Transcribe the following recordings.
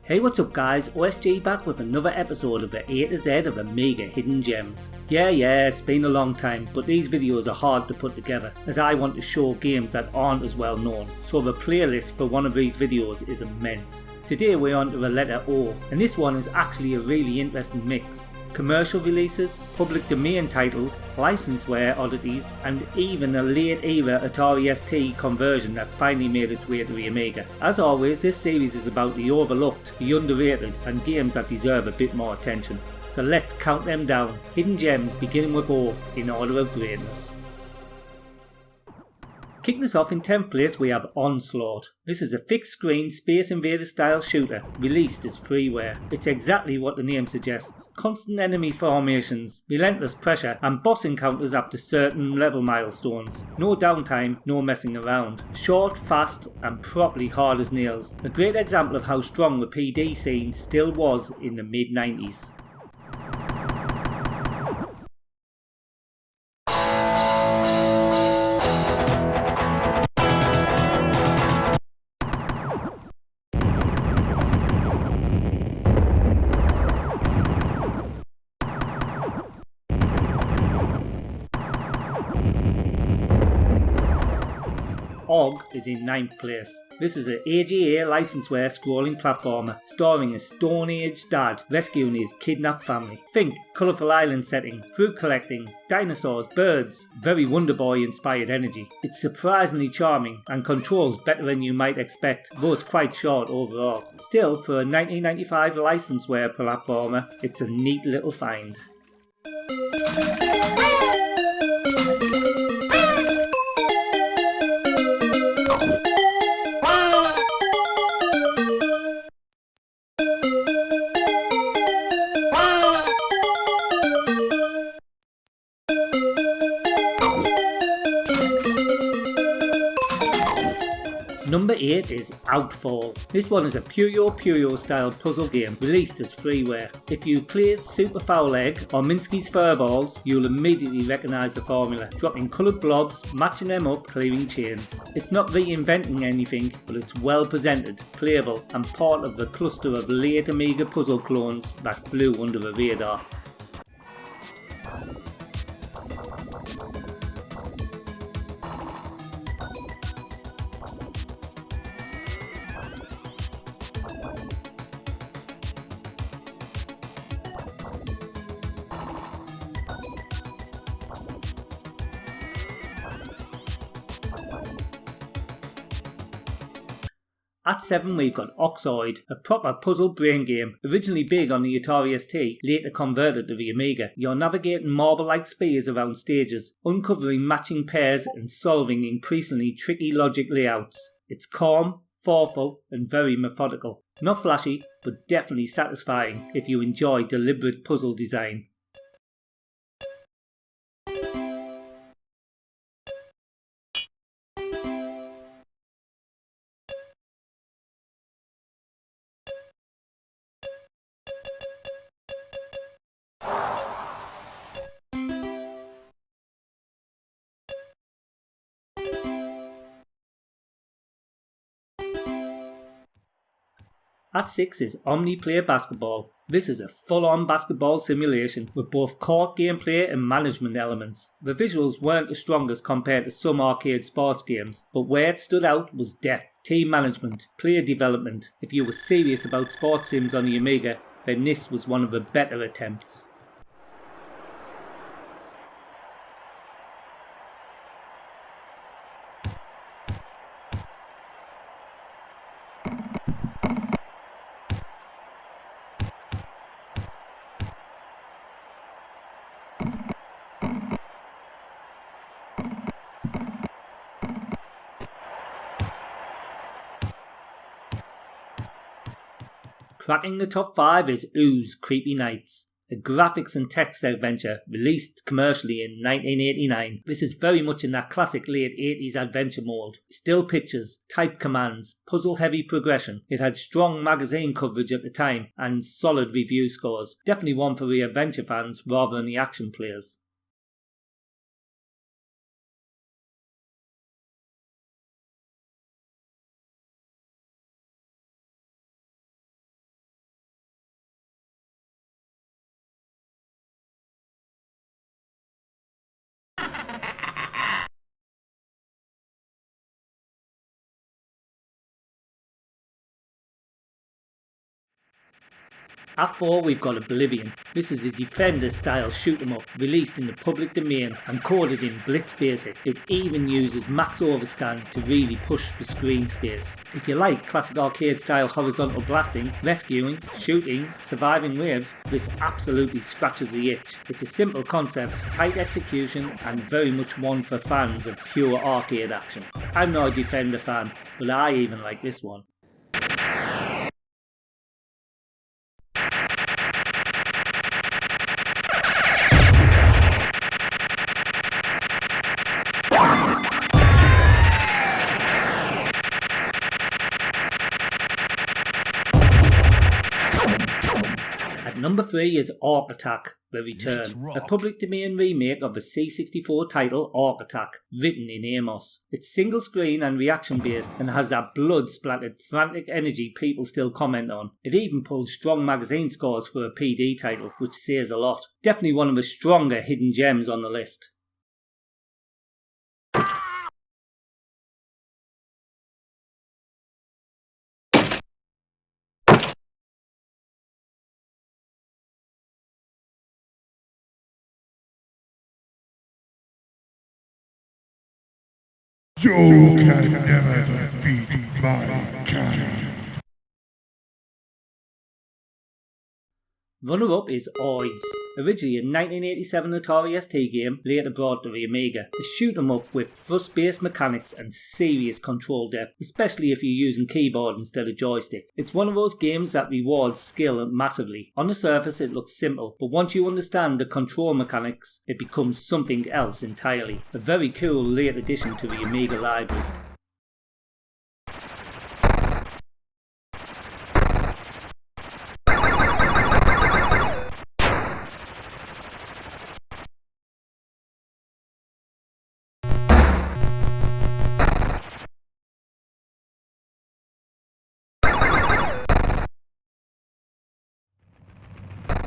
Hey, what's up guys, OSG back with another episode of the A to Z of Amiga Hidden Gems. Yeah, it's been a long time, but these videos are hard to put together as I want to show games that aren't as well known, so the playlist for one of these videos is immense. Today we're on to the letter O, and this one is actually a really interesting mix. Commercial releases, public domain titles, licenseware oddities, and even a late era Atari ST conversion that finally made its way to the Amiga. As always, this series is about the overlooked, the underrated, and games that deserve a bit more attention. So let's count them down, hidden gems beginning with O in order of greatness. Kicking us off in 10th place we have Onslaught. This is a fixed screen Space Invader style shooter, released as freeware. It's exactly what the name suggests. Constant enemy formations, relentless pressure and boss encounters after certain level milestones. No downtime, no messing around. Short, fast and properly hard as nails. A great example of how strong the PD scene still was in the mid 90s. OG is in 9th place. This is an AGA licenseware scrolling platformer starring a Stone Age dad rescuing his kidnapped family. Think colourful island setting, fruit collecting, dinosaurs, birds, very Wonder Boy inspired energy. It's surprisingly charming and controls better than you might expect, though it's quite short overall. Still, for a 1995 licenseware platformer, it's a neat little find. Number 8 is Outfall. This one is a Puyo Puyo style puzzle game released as freeware. If you plays Super Foul Egg or Minsky's Furballs, you'll immediately recognise the formula, dropping coloured blobs, matching them up, clearing chains. It's not reinventing anything, but it's well presented, playable and part of the cluster of late Amiga puzzle clones that flew under the radar. At 7 we've got Oxoid, a proper puzzle brain game, originally big on the Atari ST, later converted to the Amiga. You're navigating marble-like spheres around stages, uncovering matching pairs and solving increasingly tricky logic layouts. It's calm, thoughtful and very methodical. Not flashy, but definitely satisfying if you enjoy deliberate puzzle design. At 6 is Omniplayer Basketball. This is a full-on basketball simulation with both court gameplay and management elements. The visuals weren't the strongest compared to some arcade sports games, but where it stood out was depth, team management, player development. If you were serious about sports sims on the Amiga, then this was one of the better attempts. Cracking the top 5 is Ooze Creepy Nights, a graphics and text adventure released commercially in 1989. This is very much in that classic late 80s adventure mould. Still pictures, type commands, puzzle heavy progression. It had strong magazine coverage at the time and solid review scores. Definitely one for the adventure fans rather than the action players. At 4 we've got Oblivion. This is a Defender style shoot 'em up released in the public domain and coded in Blitz Basic. It even uses max overscan to really push the screen space. If you like classic arcade style horizontal blasting, rescuing, shooting, surviving waves, this absolutely scratches the itch. It's a simple concept, tight execution and very much one for fans of pure arcade action. I'm not a Defender fan, but I even like this one. Number 3 is Arc Attack, The Return, a public domain remake of the C64 title Arc Attack, written in Amos. It's single screen and reaction based and has that blood splattered frantic energy people still comment on. It even pulls strong magazine scores for a PD title, which says a lot. Definitely one of the stronger hidden gems on the list. You can never beat my kind. Runner-up is Oids, originally a 1987 Atari ST game later brought to the Amiga. A shoot 'em up with thrust-based mechanics and serious control depth, especially if you're using keyboard instead of joystick. It's one of those games that rewards skill massively. On the surface it looks simple, but once you understand the control mechanics it becomes something else entirely. A very cool late addition to the Amiga library.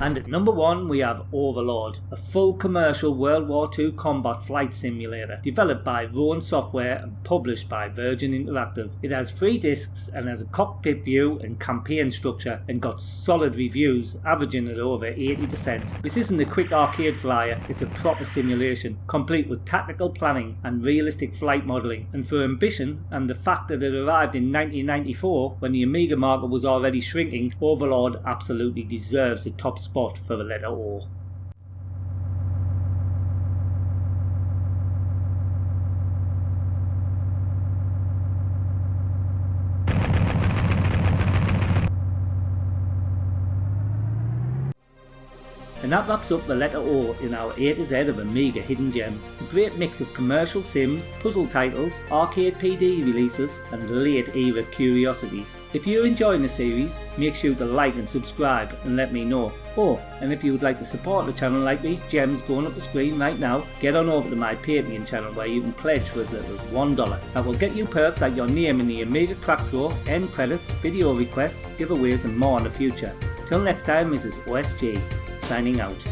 And at number 1 we have Overlord, a full commercial World War II combat flight simulator, developed by Rowan Software and published by Virgin Interactive. It has 3 discs and has a cockpit view and campaign structure and got solid reviews, averaging at over 80%. This isn't a quick arcade flyer, it's a proper simulation, complete with tactical planning and realistic flight modelling. And for ambition and the fact that it arrived in 1994 when the Amiga market was already shrinking, Overlord absolutely deserves the top spot for the letter O. And that wraps up the letter O in our A to Z of Amiga Hidden Gems. A great mix of commercial sims, puzzle titles, arcade PD releases and late era curiosities. If you're enjoying the series, make sure to like and subscribe and let me know. Oh, and if you would like to support the channel like these gems going up the screen right now, get on over to my Patreon channel where you can pledge for as little as $1. That will get you perks like your name in the Amiga track draw, end credits, video requests, giveaways and more in the future. Till next time, this is OSG, signing out.